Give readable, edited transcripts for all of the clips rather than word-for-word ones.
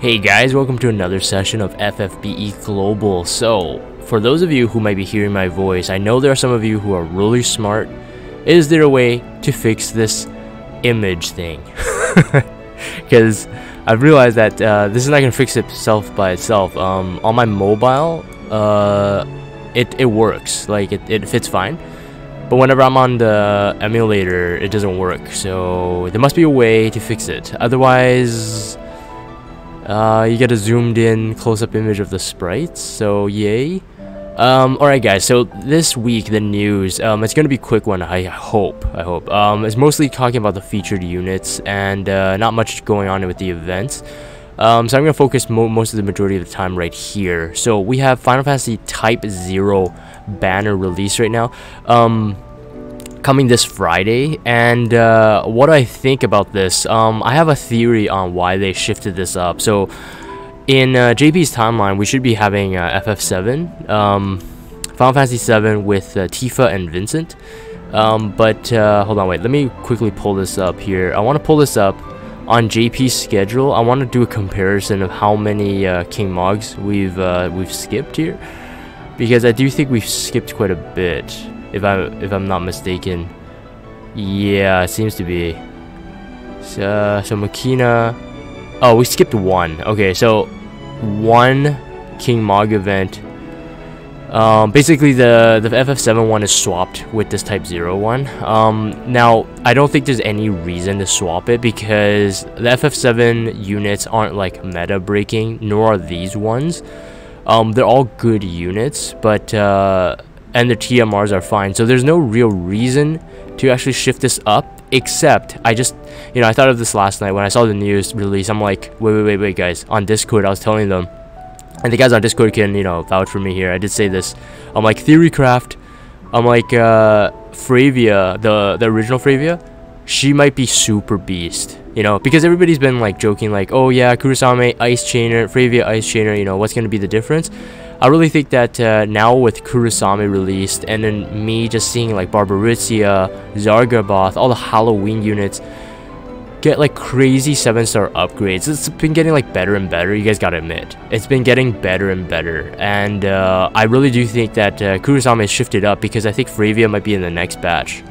Hey guys, welcome to another session of FFBE Global. So, for those of you who might be hearing my voice, I know there are some of you who are really smart. Is there a way to fix this image thing? Because I've realized that this is not going to fix itself by itself. On my mobile, it works, like it fits fine. But whenever I'm on the emulator, it doesn't work. So there must be a way to fix it. Otherwise, you get a zoomed in close-up image of the sprites, so yay. Alright guys, so this week the news, it's gonna be a quick one, I hope. It's mostly talking about the featured units and not much going on with the events. So I'm gonna focus most of the majority of the time right here. So we have Final Fantasy Type-0 banner release right now. Coming this Friday, and what do I think about this? I have a theory on why they shifted this up. So in JP's timeline, we should be having FF7, Final Fantasy 7 with Tifa and Vincent. But hold on, wait, let me quickly pull this up here. I want to pull this up on JP's schedule. I want to do a comparison of how many King Mogs we've skipped here, because I do think we've skipped quite a bit. If I'm not mistaken, yeah, it seems to be. So Machina. Oh, we skipped one. Okay, so one King Mog event. Basically the FF7 one is swapped with this Type-0 one. Now I don't think there's any reason to swap it because the FF7 units aren't like meta breaking, nor are these ones. They're all good units, but and their TMRs are fine, so there's no real reason to actually shift this up, except I just, I thought of this last night when I saw the news release. I'm like, wait guys, on Discord I was telling them, and the guys on Discord can, vouch for me here. I did say this. I'm like, Theorycraft, I'm like, Fryevia, the original Fryevia, she might be super beast, because everybody's been like joking like, oh yeah, Kurasame Ice Chainer, Fryevia Ice Chainer, what's gonna be the difference? I really think that now with Kurasame released, and then me just seeing like Barbarizia, Zargaboth, all the Halloween units get like crazy 7-star upgrades. It's been getting like better and better, you guys gotta admit. It's been getting better and better, and I really do think that Kurasame has shifted up, because I think Fryevia might be in the next batch.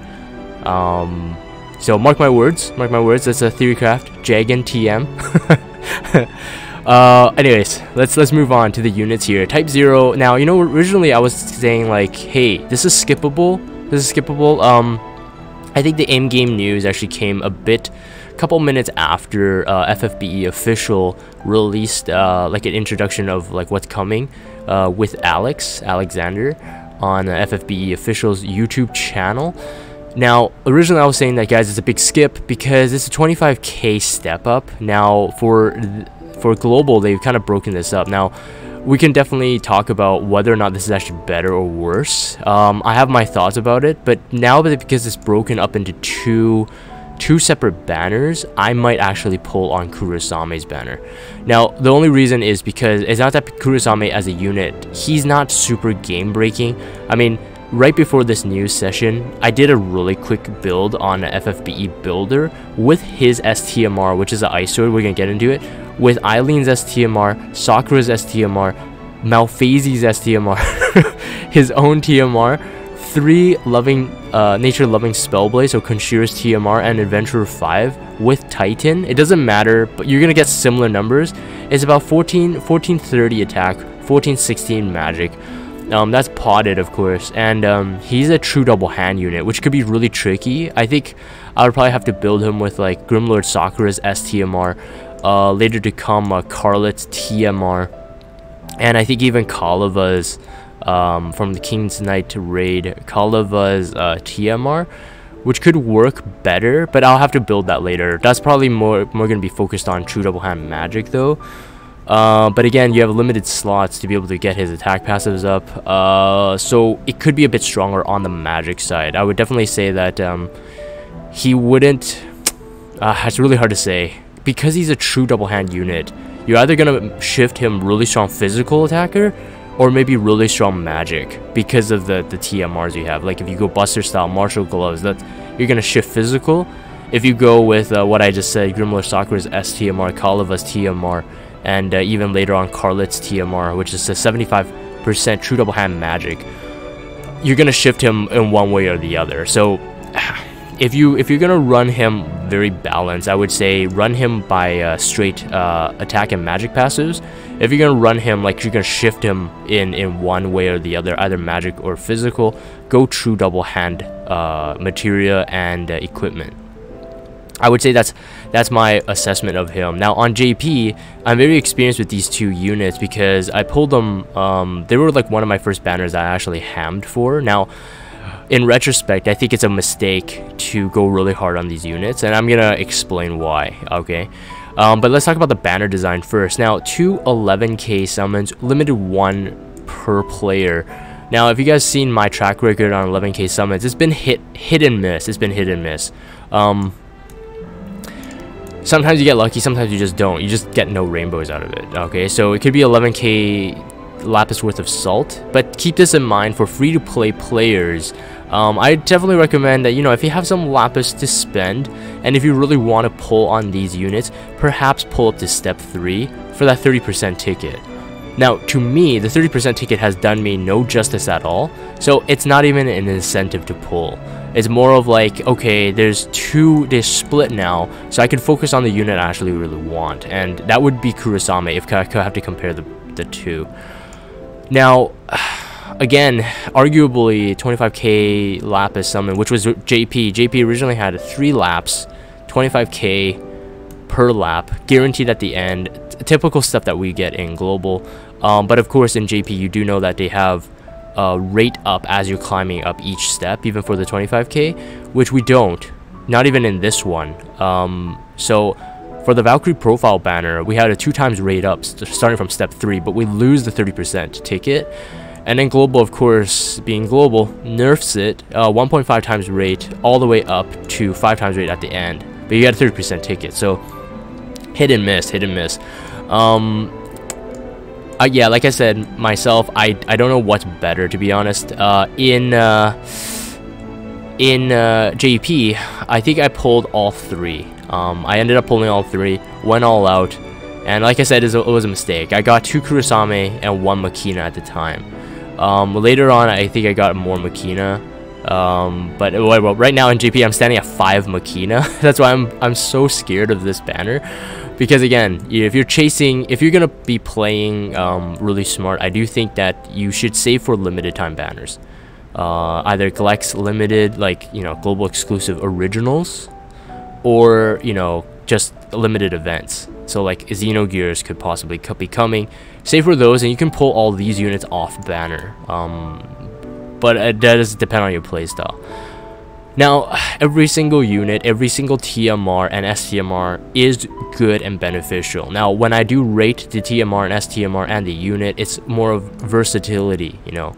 So mark my words, that's a Theorycraft, Jagan TM. Anyways, let's move on to the units here. Type-0. Now, originally I was saying like, hey, this is skippable. I think the in-game news actually came a couple minutes after FFBE official released like an introduction of like what's coming with Alexander on FFBE official's YouTube channel. Now, originally I was saying that, guys, it's a big skip because it's a 25k step up. Now, for global, they've kind of broken this up. Now, we can definitely talk about whether or not this is actually better or worse. I have my thoughts about it, but now because it's broken up into two separate banners, I might actually pull on Kurasame's banner. Now, the only reason is because it's not that Kurasame as a unit, he's not super game breaking. I mean, right before this news session, I did a really quick build on an FFBE builder with his STMR, which is an Ice Sword. We're gonna get into it. With Eileen's STMR, Sakura's STMR, Malphase's STMR, his own TMR, 3 nature-loving Spellblade, so Konshira's TMR, and Adventurer 5 with Titan. It doesn't matter, but you're gonna get similar numbers. It's about 1430 attack, 1416 magic. That's potted, of course, and he's a true double hand unit, which could be really tricky. I think I would probably have to build him with like Grimlord Sakura's STMR, later to come Carlet's TMR, and I think even Kaleva's from the King's Knight raid, Kaleva's TMR, which could work better, but I'll have to build that later. That's probably more gonna be focused on true double hand magic though. But again, you have limited slots to be able to get his attack passives up, so it could be a bit stronger on the magic side. I would definitely say that he wouldn't, it's really hard to say, because he's a true double hand unit. You're either gonna shift him really strong physical attacker, or maybe really strong magic because of the TMRs you have. Like if you go Buster style Martial Gloves, you're gonna shift physical. If you go with what I just said, Grimlord Sakura's STMR, Kaleva's TMR, and even later on Carlet's TMR, which is a 75% true double hand magic, you're gonna shift him in one way or the other. So if you're gonna run him very balanced, I would say run him by straight attack and magic passives. If you're gonna run him like you're gonna shift him in one way or the other, either magic or physical, go true double hand materia and equipment. I would say that's my assessment of him. Now on JP, I'm very experienced with these two units because I pulled them. They were like one of my first banners that I actually hammed for. Now, in retrospect, I think it's a mistake to go really hard on these units, and I'm gonna explain why. Okay, but let's talk about the banner design first. Now, 2 11K summons, limited 1 per player. Now, if you guys seen my track record on 11K summons, it's been hit and miss. It's been hit and miss. Sometimes you get lucky, sometimes you just don't. You just get no rainbows out of it. Okay, so it could be 11K lapis worth of salt, but keep this in mind for free-to-play players. I definitely recommend that, you know, if you have some lapis to spend, and if you really want to pull on these units, perhaps pull up to step 3 for that 30% ticket. Now, to me, the 30% ticket has done me no justice at all, so it's not even an incentive to pull. It's more of like, okay, there's split now, so I can focus on the unit I actually really want, and that would be Kurasame if I could have to compare the two. Now, again, arguably 25K lapis summon, which was JP. JP originally had 3 laps, 25K per lap, guaranteed at the end. Typical stuff that we get in global, but of course in JP you do know that they have rate up as you're climbing up each step, even for the 25K, which we don't, not even in this one. So for the Valkyrie profile banner, we had a 2 times rate up starting from step 3, but we lose the 30% ticket. And then global, of course, being global, nerfs it 1.5 times rate all the way up to 5 times rate at the end, but you got a 30% ticket. So hit and miss. Yeah, like I said myself, I don't know what's better, to be honest. In JP, I think I pulled all 3. I ended up pulling all 3, went all out, and like I said, it was a mistake. I got 2 Kurasame and 1 Machina at the time. Later on, I think I got more Machina. But well, right now in JP, I'm standing at 5 Machina. That's why I'm so scared of this banner. Because again, if you're gonna be playing really smart, I do think that you should save for limited time banners. Either collect limited, like, you know, global exclusive originals, or, you know, just limited events. So like Xenogears could possibly be coming. Save for those, and you can pull all these units off banner. But that does depend on your playstyle. Now, every single unit, every single TMR and STMR is good and beneficial. Now, when I do rate the TMR and STMR and the unit, it's more of versatility, you know.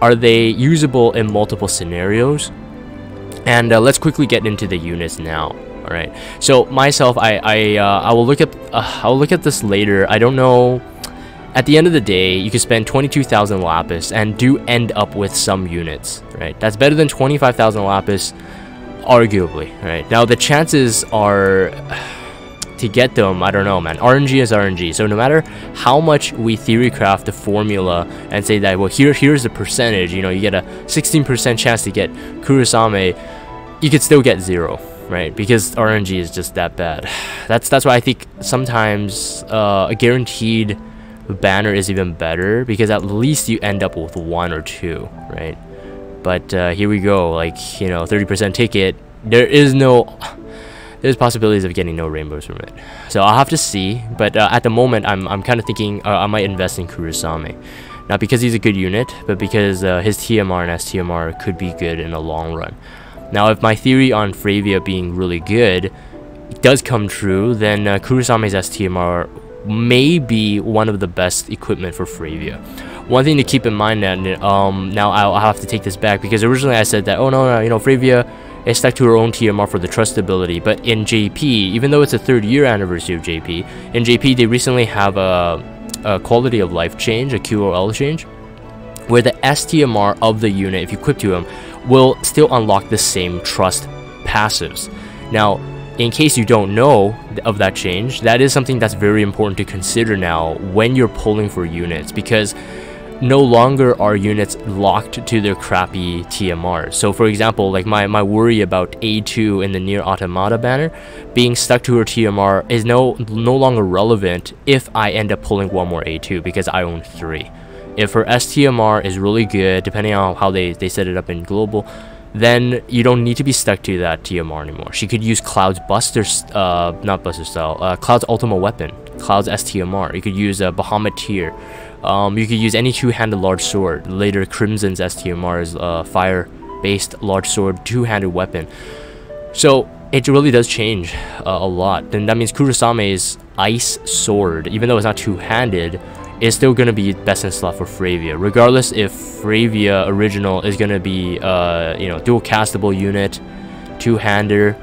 Are they usable in multiple scenarios? And let's quickly get into the units now. All right. So myself, I will look at this later. I don't know. At the end of the day, you can spend 22,000 lapis and do end up with some units, right? That's better than 25,000 lapis, arguably, right? Now, the chances are to get them, I don't know, man. RNG is RNG. So no matter how much we theory craft the formula and say that, well, here's the percentage, you know, you get a 16% chance to get Kurasame, you could still get 0, right? Because RNG is just that bad. That's why I think sometimes a guaranteed banner is even better, because at least you end up with 1 or 2, right? But here we go, like, you know, 30% ticket, there's possibilities of getting no rainbows from it. So I'll have to see, but at the moment I'm kind of thinking I might invest in Kurasame, not because he's a good unit, but because his TMR and STMR could be good in the long run. Now, if my theory on Fryevia being really good does come true, then Kurasame's STMR may be one of the best equipment for Fryevia. One thing to keep in mind that now I'll have to take this back, because originally I said that, oh no, you know, Fryevia is stuck to her own TMR for the trustability, but in JP, even though it's the 3rd year anniversary of JP, in JP they recently have a quality of life change, a QOL change, where the STMR of the unit, if you equip to him, will still unlock the same trust passives. Now, in case you don't know of that change, that is something that's very important to consider now when you're pulling for units, because no longer are units locked to their crappy TMR. So for example, like my worry about A2 in the Near Automata banner being stuck to her TMR is no longer relevant if I end up pulling one more A2, because I own 3. If her STMR is really good, depending on how they set it up in global, then you don't need to be stuck to that TMR anymore. She could use Cloud's Buster, not Buster style, Cloud's Ultimate Weapon, Cloud's STMR. You could use a Bahamut Tier. You could use any two-handed large sword. Later, Crimson's STMR is fire-based large sword, two-handed weapon. So it really does change a lot. Then that means Kurasame's ice sword, even though it's not two-handed, is still going to be best in slot for Fryevia, regardless if Fryevia original is going to be dual castable unit, two-hander,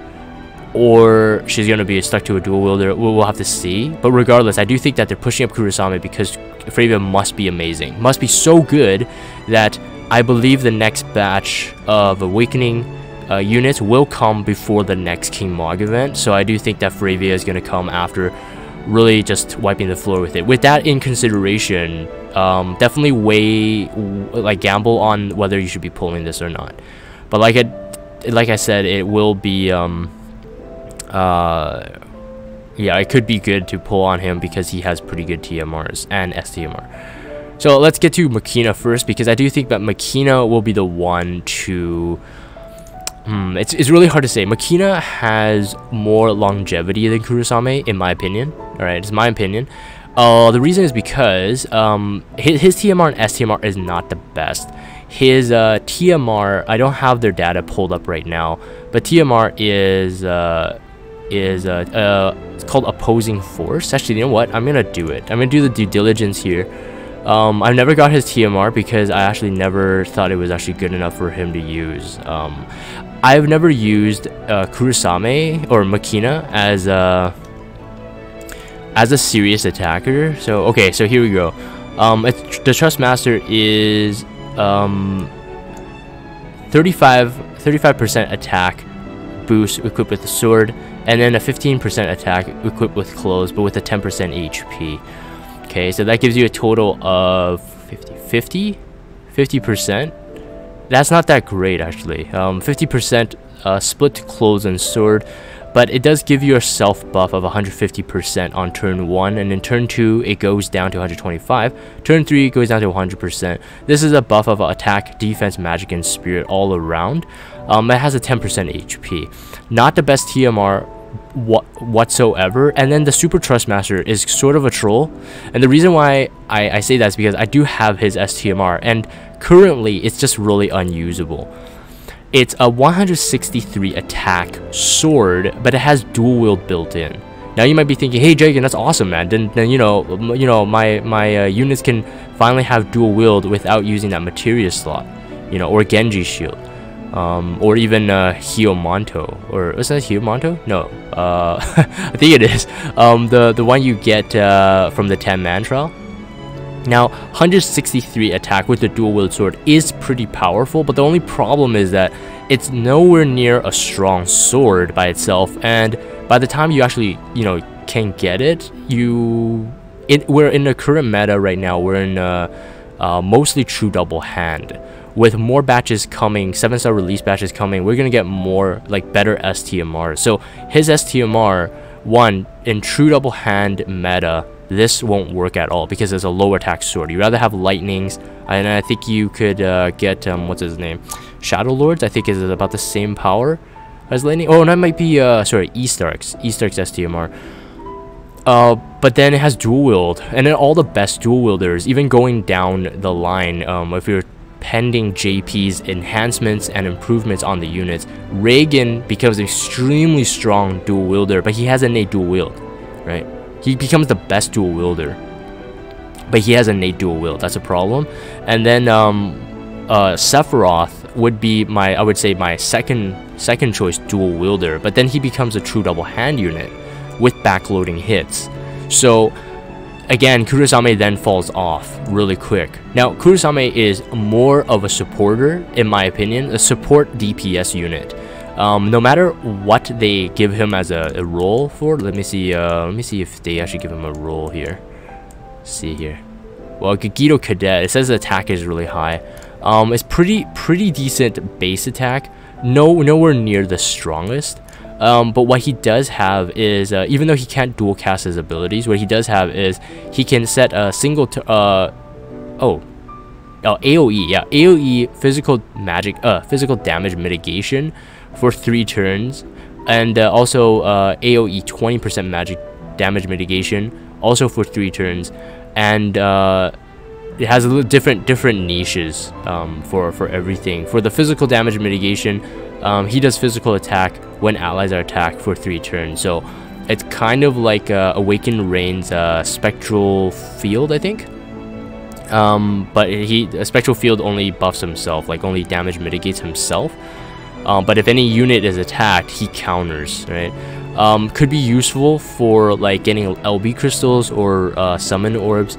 or she's going to be stuck to a dual wielder. We'll have to see. But regardless, I do think that they're pushing up Kurasame because Fryevia must be amazing, must be so good that I believe the next batch of Awakening units will come before the next King Mog event. So I do think that Fryevia is going to come after, really just wiping the floor with it. With that in consideration, definitely gamble on whether you should be pulling this or not. But like I said, it will be yeah, it could be good to pull on him because he has pretty good TMRs and STMR. So let's get to Machina first, because I do think that Machina will be the one to it's really hard to say. Machina has more longevity than Kurasame, in my opinion. Alright, it's my opinion. The reason is because his TMR and STMR is not the best. His TMR, I don't have their data pulled up right now, but TMR is it's called Opposing Force. Actually, you know what? I'm gonna do it. I'm gonna do the due diligence here. I've never got his TMR because I actually never thought it was actually good enough for him to use. I've never used Kurasame or Machina as a serious attacker. So okay, so here we go. The Trespasser is 35% attack boost equipped with the sword, and then a 15% attack equipped with clothes, but with a 10% HP. Okay, so that gives you a total of 50%. That's not that great actually. 50% split to clothes and sword, but it does give you a self buff of 150% on turn 1, and in turn 2 it goes down to 125. Turn 3 it goes down to 100%. This is a buff of attack, defense, magic, and spirit all around. It has a 10% HP. Not the best TMR whatsoever. And then the Super Trespasser is sort of a troll, and the reason why I say that is because I do have his STMR, and currently it's just really unusable. It's a 163 attack sword, but it has dual wield built in. Now you might be thinking, hey Jagan, that's awesome, man. Then my units can finally have dual wield without using that materia slot, or Genji shield. Or even Hiomanto, or is that Hiomanto? No, I think it is. The one you get from the 10-man trial. Now, 163 attack with the dual wield sword is pretty powerful, but the only problem is that it's nowhere near a strong sword by itself, and by the time you actually can get it, we're in the current meta right now. We're in mostly true double hand. With more batches coming, 7-star release batches coming, we're gonna get more better STMR. So his STMR, one, in true double hand meta, this won't work at all because it's a low attack sword. You rather have lightnings, and I think you could get what's his name, Shadow Lords. I think is about the same power as lightning. Oh, and that might be sorry, E-Stark's STMR. But then it has dual wield, and then all the best dual wielders, even going down the line, if you're pending JP's enhancements and improvements on the units, Reagan becomes an extremely strong dual wielder, but he has innate dual wield, right? He becomes the best dual wielder, but he has innate dual wield. That's a problem. And then Sephiroth would be I would say my second choice dual wielder, but then he becomes a true double hand unit with backloading hits. So again, Kurasame then falls off really quick. Now, Kurasame is more of a supporter, in my opinion, a support DPS unit. No matter what they give him as a role for, let me see if they actually give him a role here. Let's see here. Well, Gogito Cadet, it says the attack is really high. It's pretty decent base attack. Nowhere near the strongest. But what he does have is, even though he can't dual cast his abilities, what he does have is he can set a single AOE, yeah, AOE physical damage mitigation for 3 turns, and also AOE 20% magic damage mitigation also for 3 turns, and it has a little different niches for everything. For the physical damage mitigation, he does physical attack when allies are attacked for 3 turns. So it's kind of like Awakened Rain's Spectral Field, I think. But a Spectral Field only buffs himself, like only damage mitigates himself. But if any unit is attacked, he counters, right? Could be useful for like getting LB crystals or summon orbs,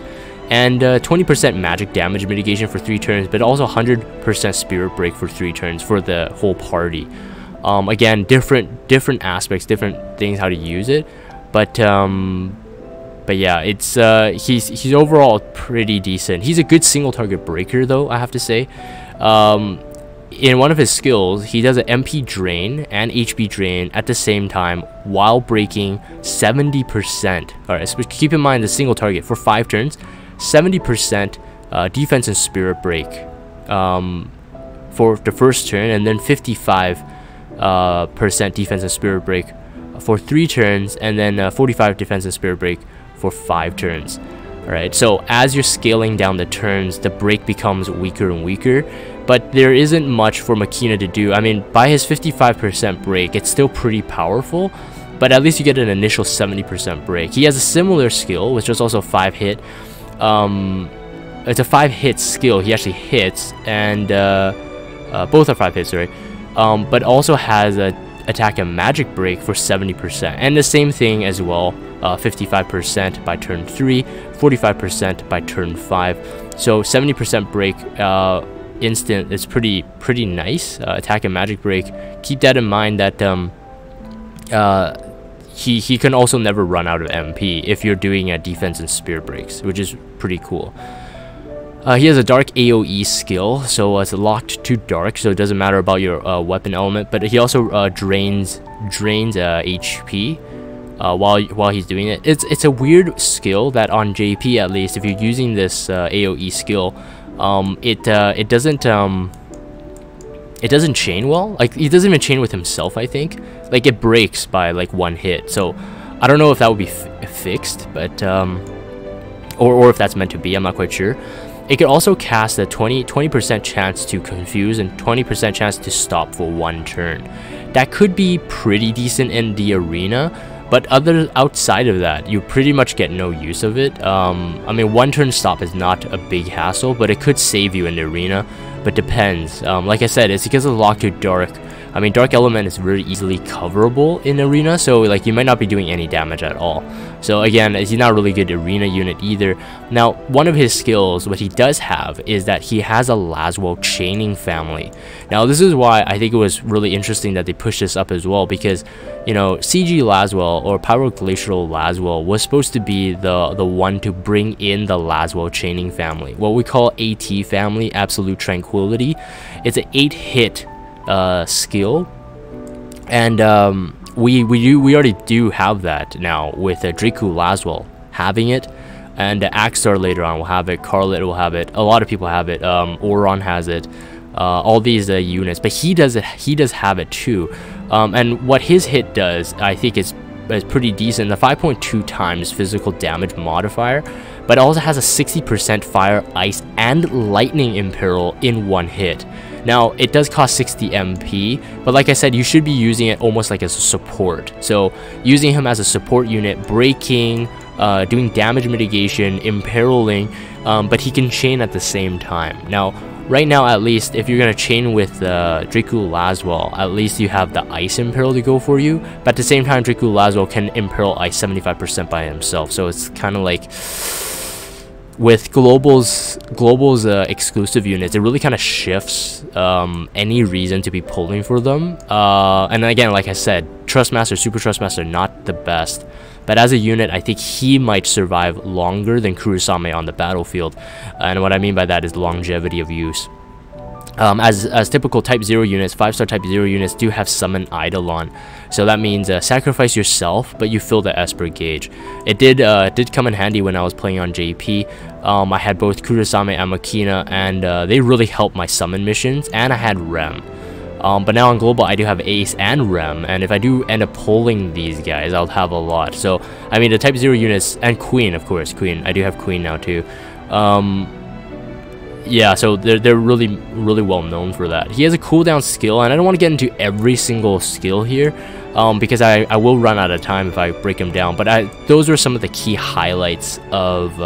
and 20% magic damage mitigation for 3 turns, but also 100% spirit break for 3 turns for the whole party. Again, different aspects, different things how to use it, but yeah, it's he's overall pretty decent. He's a good single target breaker though, I have to say. In one of his skills, he does an MP drain and HP drain at the same time while breaking 70%. Alright, so keep in mind the single target for 5 turns, 70% defense and spirit break for the first turn, and then 55% defense and spirit break for 3 turns, and then 45 defense and spirit break for 5 turns. Alright, so as you're scaling down the turns, the break becomes weaker and weaker, but there isn't much for Machina to do. I mean, by his 55% break, it's still pretty powerful, but at least you get an initial 70% break. He has a similar skill, which is also 5 hit. It's a 5 hit skill. He actually hits, and both are 5 hits, right? But also has a attack and magic break for 70%, and the same thing as well. 55% by turn 3, 45% by turn 5. So 70% break instant is pretty nice. Attack and magic break. Keep that in mind that he can also never run out of MP if you're doing defense and spirit breaks, which is pretty cool. He has a dark AOE skill, so it's locked to dark, so it doesn't matter about your weapon element, but he also drains HP while he's doing it. It's a weird skill that on JP, at least, if you're using this AOE skill, it doesn't chain well. Like, he doesn't even chain with himself, I think. Like, it breaks by like 1 hit. So I don't know if that would be fixed, but or if that's meant to be. I'm not quite sure. It could also cast a 20% chance to confuse and 20% chance to stop for 1 turn. That could be pretty decent in the arena, but outside of that, you pretty much get no use of it. I mean, 1 turn stop is not a big hassle, but it could save you in the arena, but depends. Like I said, it's because of locked to dark. I mean, dark element is very easily coverable in arena, so like you might not be doing any damage at all. So again, he's not a really good arena unit either. Now, one of his skills, what he does have, is that he has a Lateral Chaining family. Now, this is why I think it was really interesting that they pushed this up as well, because, you know, CG Laswell or Pyroglacial Laswell was supposed to be the one to bring in the Lateral Chaining family, what we call AT family, Absolute Tranquility. It's an 8-hit skill, and we already do have that now with Dracu Laswell having it, and Axstar later on will have it, Carlet will have it, a lot of people have it, Oron has it, all these units, but he does have it too, and what his hit does, I think is pretty decent. The 5.2 times physical damage modifier, but it also has a 60% fire, ice, and lightning imperil in 1 hit. Now, it does cost 60 MP, but like I said, you should be using it almost like as a support. So, using him as a support unit, breaking, doing damage mitigation, imperiling, but he can chain at the same time. Now, right now, at least, if you're going to chain with Dracu Laswell, at least you have the Ice Imperil to go for you, but at the same time, Dracu Laswell can Imperil Ice 75% by himself, so it's kind of like... with Global's exclusive units, it really kind of shifts any reason to be pulling for them. And again, like I said, Trespasser, Super Trespasser, not the best. But as a unit, I think he might survive longer than Kurasame on the battlefield. And what I mean by that is longevity of use. As typical Type-0 units, 5-star Type-0 units do have Summon Eidolon. So that means sacrifice yourself, but you fill the Esper gauge. It did come in handy when I was playing on JP. I had both Kurasame and Machina, and they really helped my summon missions, and I had Rem. But now on Global, I do have Ace and Rem, and if I do end up pulling these guys, I'll have a lot. So, I mean, the Type-0 units, and Queen, of course, Queen. I do have Queen now, too. Yeah, so they're really well known for that. He has a cooldown skill, and I don't want to get into every single skill here, because I will run out of time if I break him down. But those are some of the key highlights of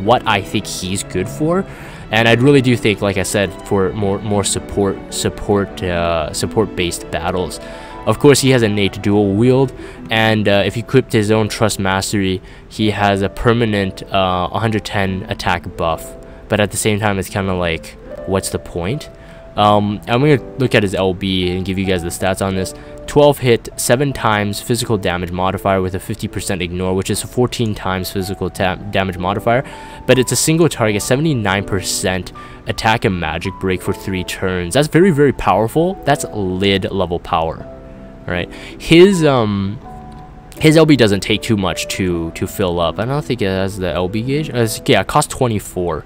what I think he's good for, and I really do think, like I said, for more support-based battles. Of course, he has a innate dual wield, and if he equipped his own Trust Mastery, he has a permanent 110 attack buff. But at the same time, it's kind of like, what's the point? I'm going to look at his LB and give you guys the stats on this. 12 hit, 7 times physical damage modifier with a 50% ignore, which is a 14 times physical damage modifier. But it's a single target, 79% attack and magic break for 3 turns. That's very, very powerful. That's lid level power. Alright. His LB doesn't take too much to fill up. I don't think it has the LB gauge. Yeah, it costs 24.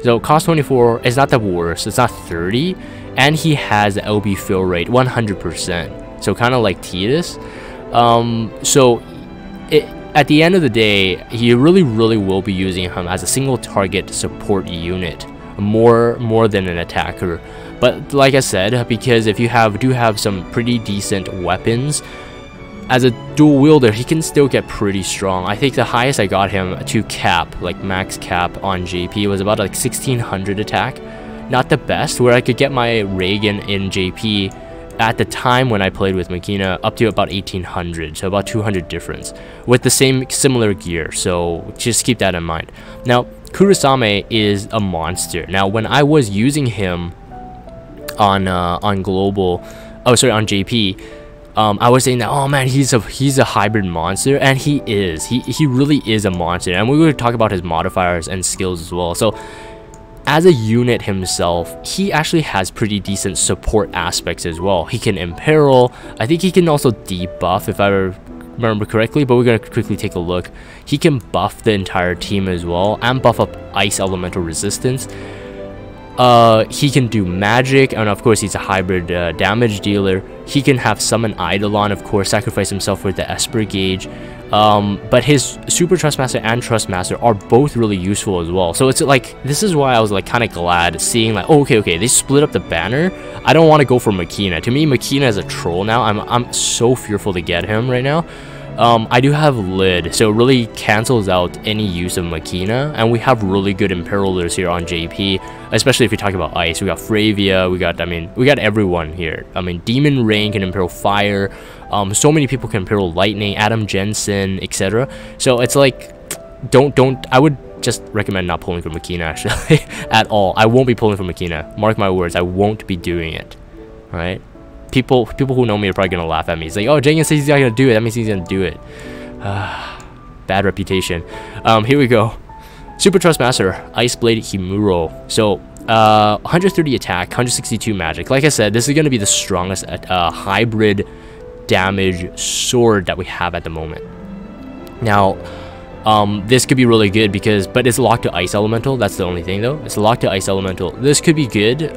So cost 24 is not the worst, it's not 30, and he has the LB fill rate 100%, so kind of like Tidus. At the end of the day, you really will be using him as a single target support unit, more than an attacker. But like I said, because if you do have some pretty decent weapons, as a dual wielder, he can still get pretty strong. I think the highest I got him to cap, like max cap on JP, was about like 1600 attack. Not the best, where I could get my Reagan in JP at the time when I played with Machina up to about 1800, so about 200 difference, with the similar gear, so just keep that in mind. Now, Kurasame is a monster. Now, when I was using him on Global, on JP, I was saying that, oh man, he's a hybrid monster, and he is. He really is a monster, and we're going to talk about his modifiers and skills as well. So, as a unit himself, he actually has pretty decent support aspects as well. He can imperil. I think he can also debuff, if I remember correctly, but we're going to quickly take a look. He can buff the entire team as well, and buff up ice elemental resistance. He can do magic, and of course he's a hybrid damage dealer. He can have Summon Eidolon, of course, sacrifice himself with the Esper gauge. But his Super Trespasser and Trustmaster are both really useful as well. So it's like, this is why I was like kind of glad seeing like, oh, okay, they split up the banner. I don't want to go for Machina. To me, Machina is a troll now. I'm so fearful to get him right now. I do have Lid, so it really cancels out any use of Machina, and we have really good Imperilers here on JP, especially if you talk about Ice. We got Fryevia, we got everyone here. I mean, Demon Rain can Imperil Fire, so many people can Imperil Lightning, Adam Jensen, etc. So it's like, I would just recommend not pulling from Machina, actually, at all. I won't be pulling from Machina. Mark my words, I won't be doing it, alright? People who know me are probably gonna laugh at me. It's like, oh, Jagan says he's not gonna do it. That means he's gonna do it. Bad reputation. Here we go. Super Trustmaster, Ice Blade Himuro. So, 130 attack, 162 magic. Like I said, this is gonna be the strongest hybrid damage sword that we have at the moment. Now, this could be really good but it's locked to Ice Elemental. That's the only thing, though. It's locked to Ice Elemental. This could be good.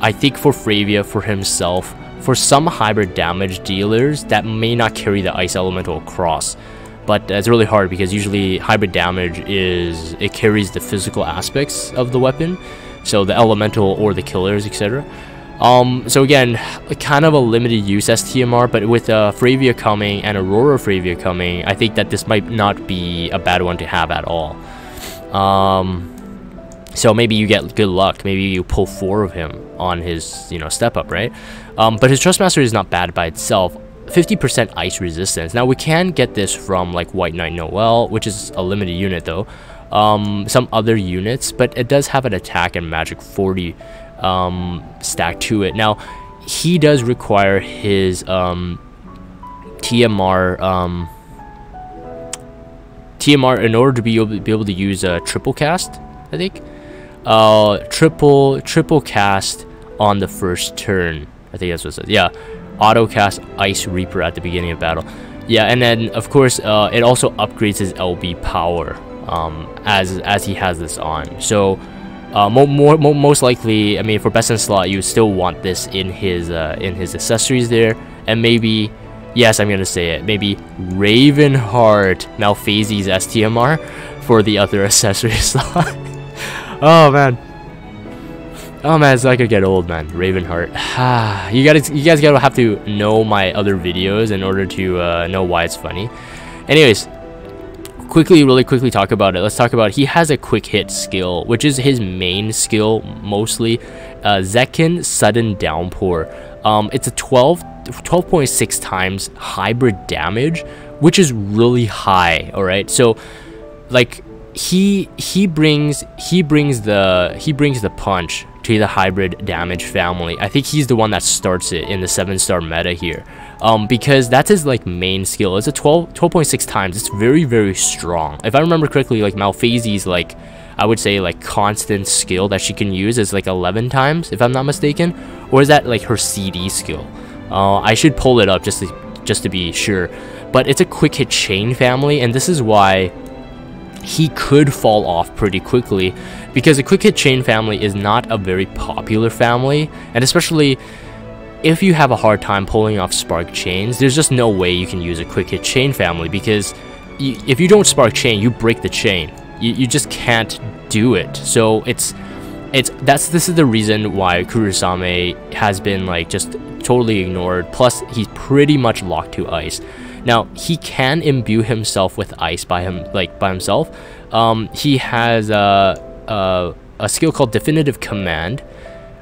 I think for Fryevia, for himself, for some hybrid damage dealers that may not carry the Ice Elemental across, but it's really hard because usually hybrid damage it carries the physical aspects of the weapon, so the elemental or the killers, etc. So again, kind of a limited use STMR, but with Fryevia coming and Aurora Fryevia coming, I think that this might not be a bad one to have at all. So maybe you get good luck. Maybe you pull 4 of him on his, step up, right? But his Trustmaster is not bad by itself. 50% ice resistance. Now we can get this from like White Knight Noel, which is a limited unit though. some other units, but it does have an attack and magic 40 stack to it. Now he does require his TMR in order to be able to use a triple cast, I think. Triple cast on the first turn. I think that's what it says. Yeah, auto cast Ice Reaper at the beginning of battle. Yeah, and then of course it also upgrades his LB power as he has this on. So most likely, I mean, for best in slot, you still want this in his accessories there, and maybe, yes, I'm gonna say it, maybe Ravenheart Malphases STMR for the other accessory slot. Oh man, it's not gonna get old, man. Ravenheart. you guys gotta have to know my other videos in order to know why it's funny. Anyways, really quickly talk about it. Let's talk about, he has a quick hit skill, which is his main skill mostly. Zekin Sudden Downpour. It's a 12.6 times hybrid damage, which is really high. All right, so like he brings the punch to the hybrid damage family. I think he's the one that starts it in the 7-star meta here, because that's his like main skill. It's a 12.6 times. It's very, very strong. If I remember correctly, like Malphases, like I would say like constant skill that she can use is like 11 times, if I'm not mistaken, or is that like her CD skill? I should pull it up just to be sure. But it's a quick hit chain family, and this is why he could fall off pretty quickly, because a quick hit chain family is not a very popular family, and especially if you have a hard time pulling off spark chains, there's just no way you can use a quick hit chain family, because if you don't spark chain, you break the chain. You just can't do it. So this is the reason why Kurasame has been like just totally ignored. Plus he's pretty much locked to ice. Now he can imbue himself with ice by himself. He has a skill called Definitive Command.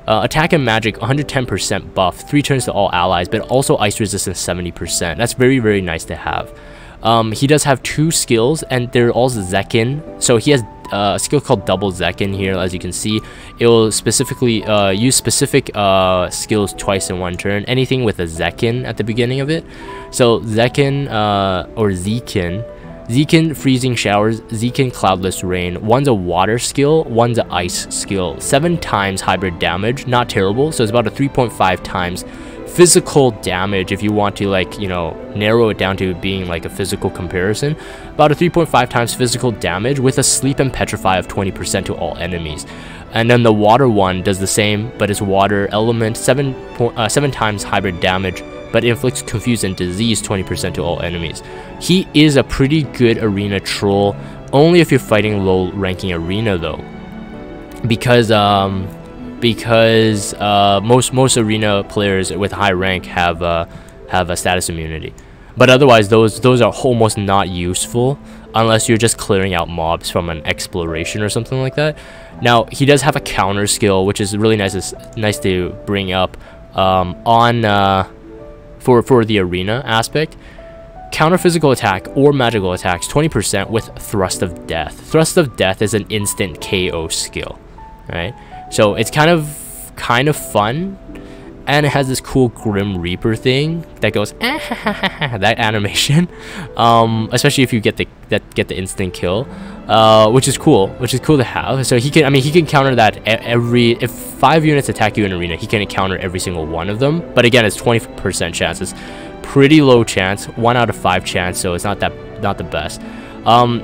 Attack and magic 110% buff, 3 turns to all allies, but also ice resistance 70%. That's very, very nice to have. He does have 2 skills, and they're all Zekin. So he has a skill called Double Zekin here, as you can see. It will specifically use specific skills twice in 1 turn. Anything with a Zekin at the beginning of it. So Zekin or Zekin. Zekin Freezing Showers, Zekin Cloudless Rain. One's a water skill, one's an ice skill. 7 times hybrid damage, not terrible. So it's about a 3.5 times physical damage if you want to, like, you know, narrow it down to being like a physical comparison. About a 3.5 times physical damage with a sleep and petrify of 20% to all enemies. And then the water one does the same, but it's water element, 7 times hybrid damage, but inflicts confuse and disease 20% to all enemies. He is a pretty good arena troll, only if you're fighting low ranking arena though, because most arena players with high rank have a status immunity, but otherwise those are almost not useful unless you're just clearing out mobs from an exploration or something like that. Now he does have a counter skill, which is really nice to bring up for the arena aspect. Counter physical attack or magical attacks 20% with Thrust of Death. Thrust of Death is an instant KO skill, right? So it's kind of fun, and it has this cool Grim Reaper thing that goes that animation, especially if you get the instant kill, which is cool to have. So he can counter that if 5 units attack you in arena, he can counter every single one of them. But again, it's 20% chance. It's pretty low chance, 1 out of 5 chance, so it's not the best.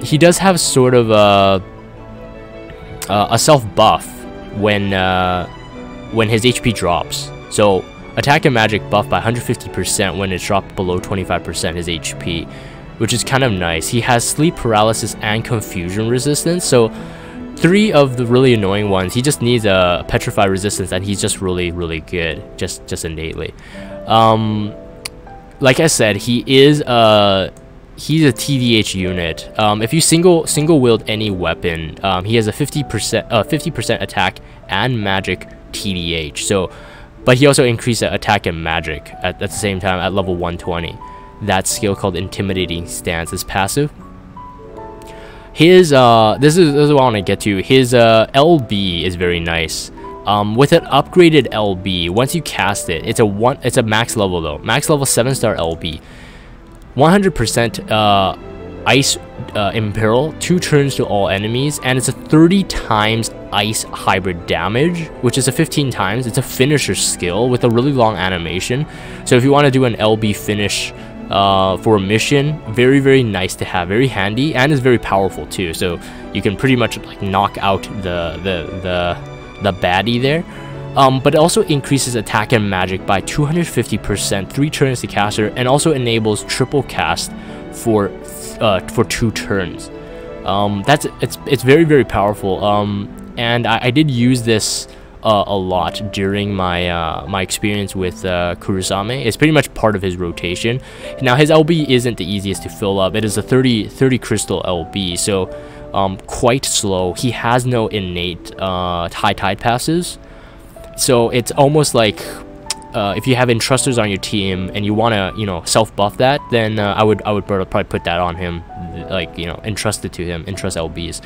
He does have sort of a self buff when his HP drops. So attack and magic buff by 150% when it's dropped below 25% his HP, which is kind of nice. He has sleep paralysis and confusion resistance, so 3 of the really annoying ones. He just needs a petrify resistance, and he's just really, really good, just innately. Like I said, he's a TDH unit. If you single wield any weapon, he has a 50% attack and magic TDH. So, but he also increased attack and magic at the same time at level 120. That skill called Intimidating Stance is passive. His this is what I want to get to. His LB is very nice. With an upgraded LB, once you cast it, it's a max level though. Max level 7-star LB. 100% ice imperil, 2 turns to all enemies, and it's a 30 times ice hybrid damage, which is a 15 times. It's a finisher skill with a really long animation. So if you want to do an LB finish for a mission, very nice to have, very handy, and is very powerful too. So you can pretty much like knock out the baddie there. But it also increases attack and magic by 250%, 3 turns to caster, and also enables triple cast for 2 turns. It's very powerful. And I did use this a lot during my my experience with Kurasame. It's pretty much part of his rotation. Now his LB isn't the easiest to fill up. It is a 30 crystal LB, so quite slow. He has no innate high tide passes, so it's almost like if you have entrusters on your team and you want to, you know, self buff that, then I would probably put that on him, like, you know, entrust it to him, entrust LBs.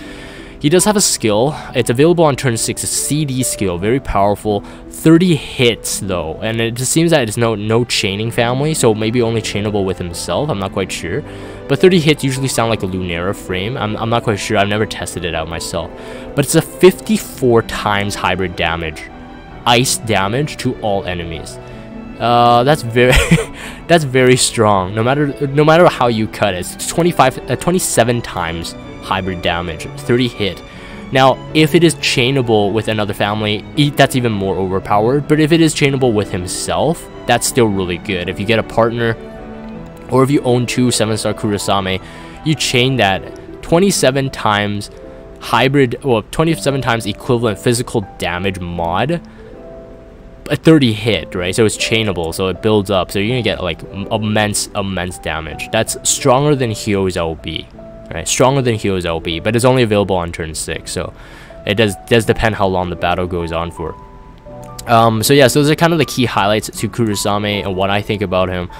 He does have a skill. It's available on turn 6, a CD skill, very powerful. 30 hits though, and it just seems that it's no chaining family, so maybe only chainable with himself. I'm not quite sure, but 30 hits usually sound like a Lunera frame. I'm not quite sure. I've never tested it out myself, but it's a 54 times hybrid damage, ice damage to all enemies. That's very that's very strong. No matter how you cut it, it's 27 times hybrid damage, 30 hit. Now if it is chainable with another family, that's even more overpowered, but if it is chainable with himself, that's still really good. If you get a partner, or if you own 2 7-star Kurasame, you chain that 27 times hybrid, well, 27 times equivalent physical damage mod, a 30 hit, right? So it's chainable, so it builds up, so you're gonna get like immense damage. That's stronger than Hyo's LB, right? Stronger than Hyo's LB, but it's only available on turn 6, so it does depend how long the battle goes on for. So yeah, so those are kind of the key highlights to Kurasame and what I think about him.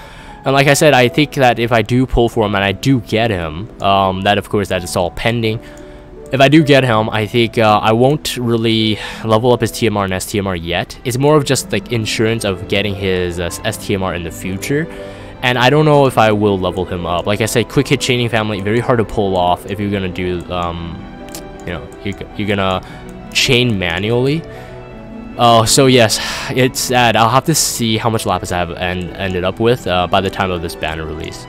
And like I said, I think that if I do pull for him and I do get him, that of course that is all pending. If I do get him, I think I won't really level up his TMR and STMR yet. It's more of just like insurance of getting his STMR in the future. And I don't know if I will level him up. Like I said, quick hit chaining family, very hard to pull off if you're gonna do, you know, you're gonna chain manually. So yes, it's sad. I'll have to see how much lapis I have ended up with by the time of this banner release.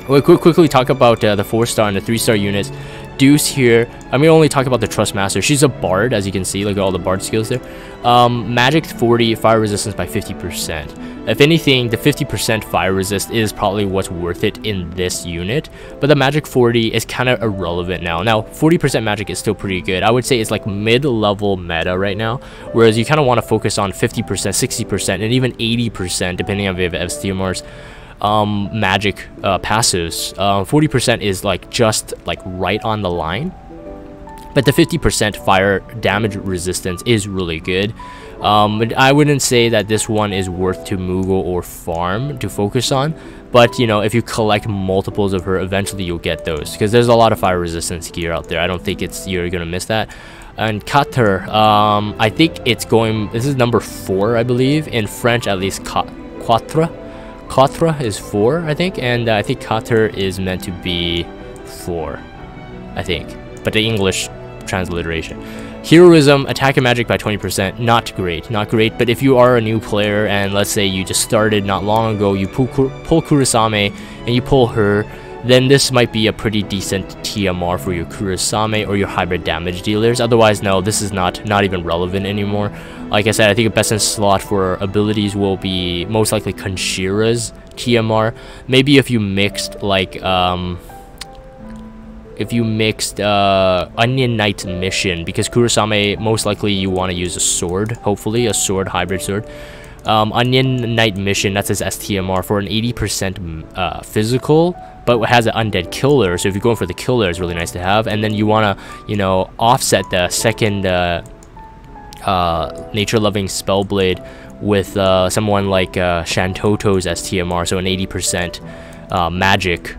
We'll quickly talk about the 4-star and the 3-star units. Deuce here, I'm gonna only talk about the Trespasser. She's a bard, as you can see. Look at all the bard skills there. Magic 40, fire resistance by 50%. If anything, the 50% fire resist is probably what's worth it in this unit, but the magic 40 is kind of irrelevant now. Now 40% magic is still pretty good. I would say it's like mid-level meta right now, whereas you kind of want to focus on 50%, 60%, and even 80% depending on if you have STMRs. Magic passives. 40% is like just like right on the line, but the 50% fire damage resistance is really good. I wouldn't say that this one is worth to Moogle or farm to focus on, but you know, if you collect multiples of her, eventually you'll get those, because there's a lot of fire resistance gear out there. I don't think you're gonna miss that. And Quatre, I think it's going, this is number 4, I believe in French, at least. Quatre is 4, I think, and I think Quatre is meant to be 4, I think, but the English transliteration. Heroism, attack and magic by 20%, not great, but if you are a new player and let's say you just started not long ago, you pull Kurasame and you pull her, then this might be a pretty decent TMR for your Kurasame or your hybrid damage dealers. Otherwise, no, this is not even relevant anymore. Like I said, I think a best in slot for abilities will be most likely Kanshira's TMR. Maybe if you mixed like Onion Knight's mission, because Kurasame most likely you want to use a sword, hopefully a sword, hybrid sword. Onion Knight mission, that's his STMR for an 80% physical, but it has an undead killer, so if you're going for the killer, it's really nice to have. And then you want to, you know, offset the second nature-loving Spellblade with someone like Shantoto's STMR, so an 80% magic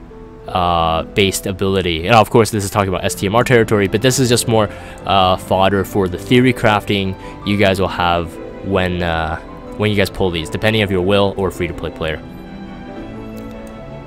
based ability. And of course, this is talking about STMR territory, but this is just more fodder for the theory crafting you guys will have when you guys pull these, depending on your will or free-to-play player.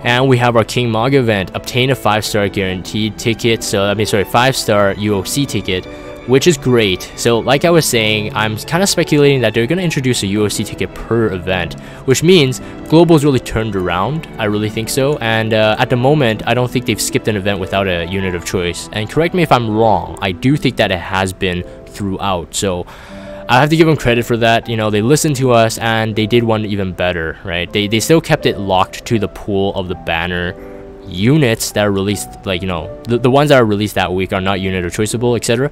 And we have our King Mog event. Obtain a 5-star guaranteed ticket. So, I mean, sorry, 5-star UOC ticket, which is great. So, like I was saying, I'm kind of speculating that they're going to introduce a UOC ticket per event, which means Global's really turned around. I really think so. And at the moment, I don't think they've skipped an event without a unit of choice. And correct me if I'm wrong, I do think that it has been throughout. So, I have to give them credit for that. You know, they listened to us and they did one even better, right? They still kept it locked to the pool of the banner units that are released, like, you know, the ones that are released that week are not unit or choiceable, etc.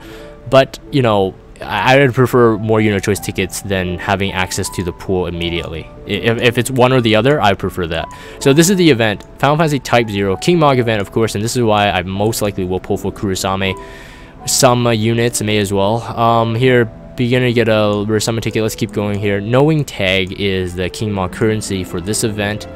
But, you know, I would prefer more unit choice tickets than having access to the pool immediately. If it's one or the other, I prefer that. So this is the event, Final Fantasy Type-0 King Mog event, of course, and this is why I most likely will pull for Kurasame. Some units may as well. Here, beginner get a summon ticket. Let's keep going here. Knowing tag is the King Mog currency for this event.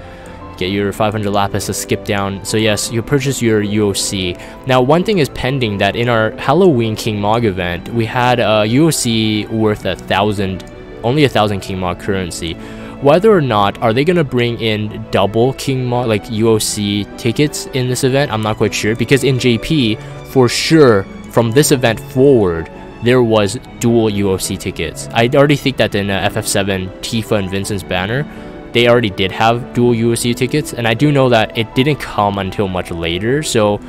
Get your 500 lapis to skip down. So yes, you purchase your UOC. Now one thing is pending, that in our Halloween King Mog event we had a UOC worth 1,000, only 1,000 King Mog currency. Whether or not are they gonna bring in double King Mog, like UOC tickets in this event, I'm not quite sure, because in JP for sure from this event forward there was dual UOC tickets. I already think that in FF7 Tifa and Vincent's banner they already did have dual UOC tickets, and I do know that it didn't come until much later. So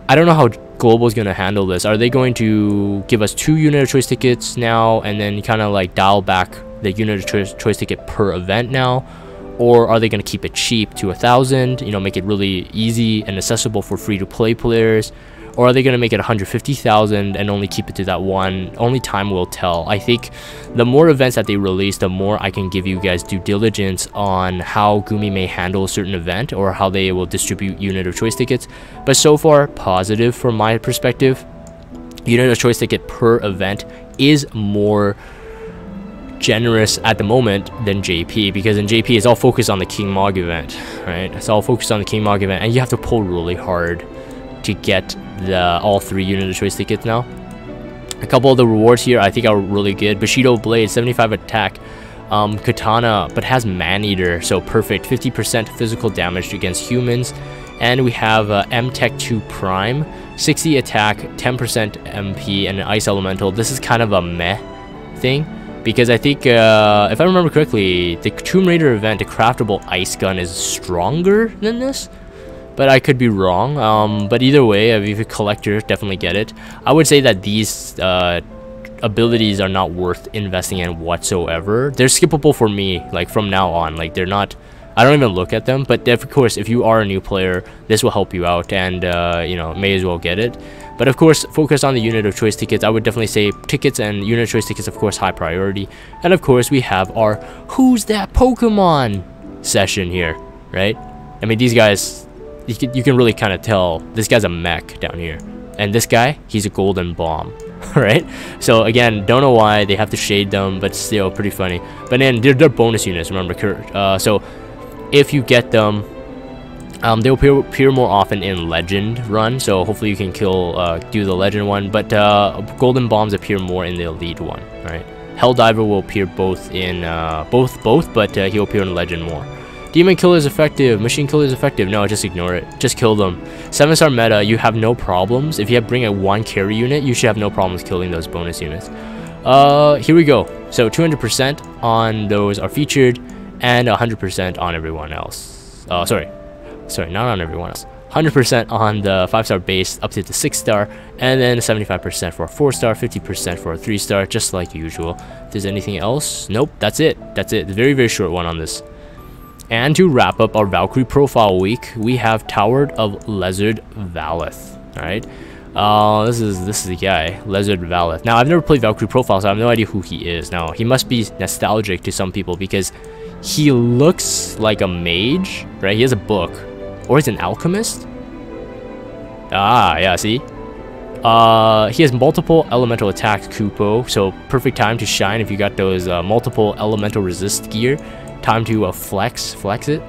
I don't know how Global is going to handle this. Are they going to give us 2 unit of choice tickets now and then kind of like dial back the unit of choice ticket per event now? Or are they going to keep it cheap to 1,000, you know, make it really easy and accessible for free-to-play players? Or are they going to make it 150,000 and only keep it to that one? Only time will tell. I think the more events that they release, the more I can give you guys due diligence on how Gumi may handle a certain event or how they will distribute unit of choice tickets. But so far, positive from my perspective. Unit of choice ticket per event is more generous at the moment than JP, because in JP it's all focused on the King Mog event, right? It's all focused on the King Mog event, and you have to pull really hard to get all 3 unit of choice tickets now. A couple of the rewards here I think are really good. Bushido Blade, 75 attack, Katana, but has Man-Eater, so perfect. 50% physical damage against humans. And we have M-Tech 2 Prime, 60 attack, 10% MP, and an Ice Elemental. This is kind of a meh thing, because I think, if I remember correctly, the Tomb Raider event, the craftable Ice Gun is stronger than this. But I could be wrong. But either way, if you're a collector, definitely get it. I would say that these abilities are not worth investing in whatsoever. They're skippable for me, like from now on. Like they're not, I don't even look at them. But of course, if you are a new player, this will help you out, and you know, may as well get it. But of course, focus on the unit of choice tickets. I would definitely say tickets and unit of choice tickets, of course, high priority. And of course, we have our Who's That Pokemon session here, right? I mean, these guys, you can really kind of tell this guy's a mech down here, and this guy, he's a golden bomb. Right? So again, don't know why they have to shade them, but still pretty funny. But then they're bonus units, remember, so if you get them, they'll appear more often in legend run, so hopefully you can do the legend one. But golden bombs appear more in the elite one, right? Helldiver will appear both in both, but he'll appear in legend more. Demon Killer is effective. Machine Killer is effective. No, just ignore it. Just kill them. 7-star meta, you have no problems. If you bring a 1 carry unit, you should have no problems killing those bonus units. Here we go. So 200% on those are featured, and 100% on everyone else. Sorry, not on everyone else. 100% on the 5-star base up to the 6-star, and then 75% for a 4-star, 50% for a 3-star, just like usual. If there's anything else, nope, that's it. That's it. Very, very short one on this. And to wrap up our Valkyrie profile week, we have Tower of Lizard Valeth. Alright. This is the guy, Lizard Valeth. Now, I've never played Valkyrie profile, so I have no idea who he is. Now, he must be nostalgic to some people because he looks like a mage, right? He has a book. Or he's an alchemist? Ah, yeah, see? He has multiple elemental attacks, Kupo, so perfect time to shine if you got those multiple elemental resist gear. Time to flex it.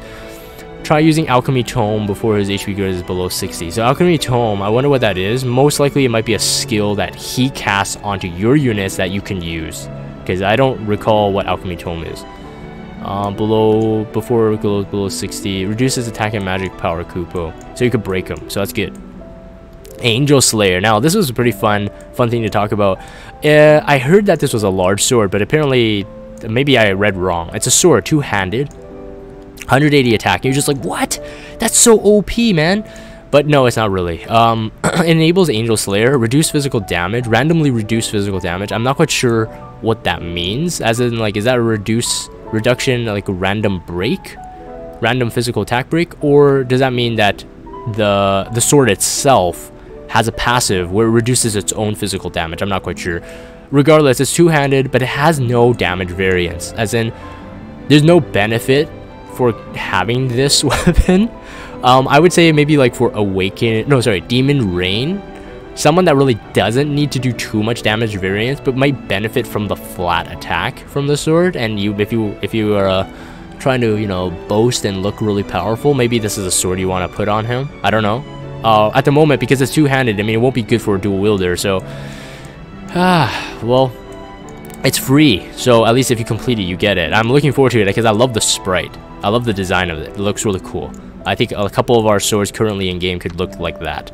try using Alchemy Tome before his HP grid is below 60. So Alchemy Tome, I wonder what that is. Most likely it might be a skill that he casts onto your units that you can use, because I don't recall what Alchemy Tome is. Before it goes below 60, reduces attack and magic power Kupo, so you could break him, so that's good. Angel Slayer. Now this was a pretty fun thing to talk about. I heard that this was a large sword, but apparently maybe I read wrong. It's a sword, two-handed, 180 attack. You're just like, what? That's so OP, man. But no, it's not really. It enables Angel Slayer, reduce physical damage, randomly reduce physical damage. I'm not quite sure what that means, as in, like, is that a reduction, like a random break, random physical attack break, or does that mean that the sword itself has a passive where it reduces its own physical damage? I'm not quite sure. Regardless, it's two-handed, but it has no damage variance, as in there's no benefit for having this weapon. I would say maybe like for Demon Rain, someone that really doesn't need to do too much damage variance but might benefit from the flat attack from the sword, and if you are trying to, you know, boast and look really powerful, maybe this is a sword you want to put on him. I don't know. At the moment, because it's two-handed, I mean, it won't be good for a dual wielder, so well, it's free, so at least if you complete it, you get it. I'm looking forward to it because I love the sprite. I love the design of it. It looks really cool. I think a couple of our swords currently in game could look like that.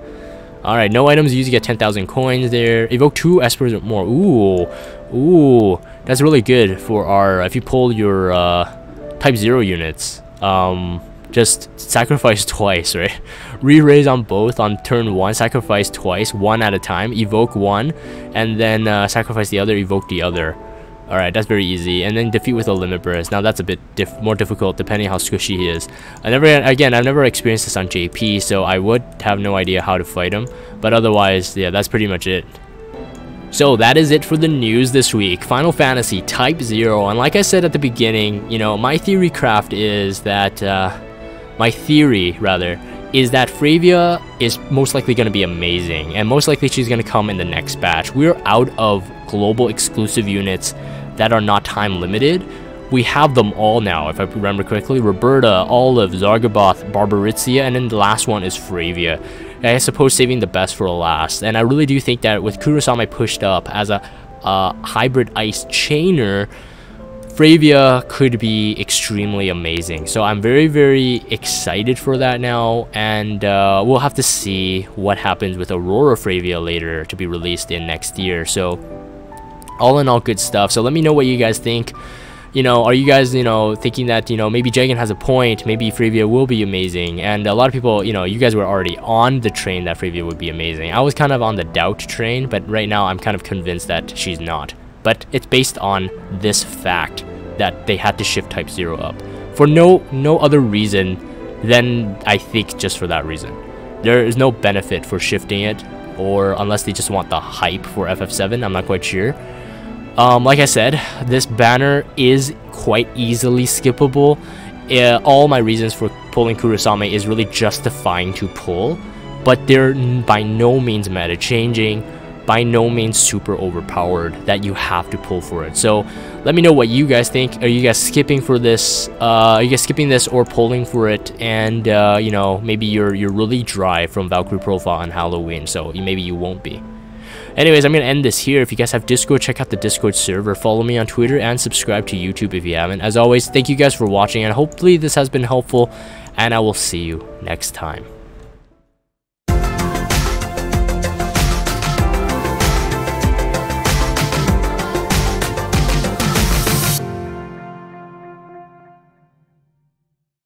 Alright, no items used to get 10,000 coins there. Evoke 2 espers or more. Ooh, that's really good for our, if you pull your Type-0 units. Just sacrifice twice, right? Re-raise on both on turn 1, sacrifice twice, one at a time, evoke one, and then sacrifice the other, evoke the other. Alright, that's very easy. And then defeat with a limit burst. Now that's a bit more difficult depending how squishy he is. I've never experienced this on JP, so I would have no idea how to fight him. But otherwise, yeah, that's pretty much it. So that is it for the news this week. Final Fantasy Type-0, and like I said at the beginning, you know, my theory is that Fryevia is most likely going to be amazing, and most likely she's going to come in the next batch. We're out of global exclusive units that are not time limited. We have them all now, if I remember correctly. Roberta, Olive, Zargaboth, Barbaritzia, and then the last one is Fryevia. I suppose saving the best for last. And I really do think that with Kurasame pushed up as a hybrid ice chainer, Fryevia could be extremely amazing. So I'm very, very excited for that now, and we'll have to see what happens with Aurora Fryevia later to be released in next year. So all in all, good stuff. So let me know what you guys think. You know, are you guys, you know, thinking that, you know, maybe Jagan has a point, maybe Fryevia will be amazing? And a lot of people, you know, you guys were already on the train that Fryevia would be amazing. I was kind of on the doubt train, but right now I'm kind of convinced that she's not. But it's based on this fact that they had to shift Type-0 up for no other reason than, I think, just for that reason. There is no benefit for shifting it, or unless they just want the hype for FF7, I'm not quite sure. Like I said, this banner is quite easily skippable. All my reasons for pulling Kurasame is really justifying to pull, but they're by no means meta changing, by no means super overpowered that you have to pull for it. So let me know what you guys think. Are you guys skipping for this? Are you guys skipping this or pulling for it? And you know, maybe you're really dry from Valkyrie profile on Halloween, so maybe you won't be. Anyways, I'm going to end this here. If you guys have Discord, check out the Discord server. Follow me on Twitter and subscribe to YouTube if you haven't. As always, thank you guys for watching, and hopefully this has been helpful, and I will see you next time.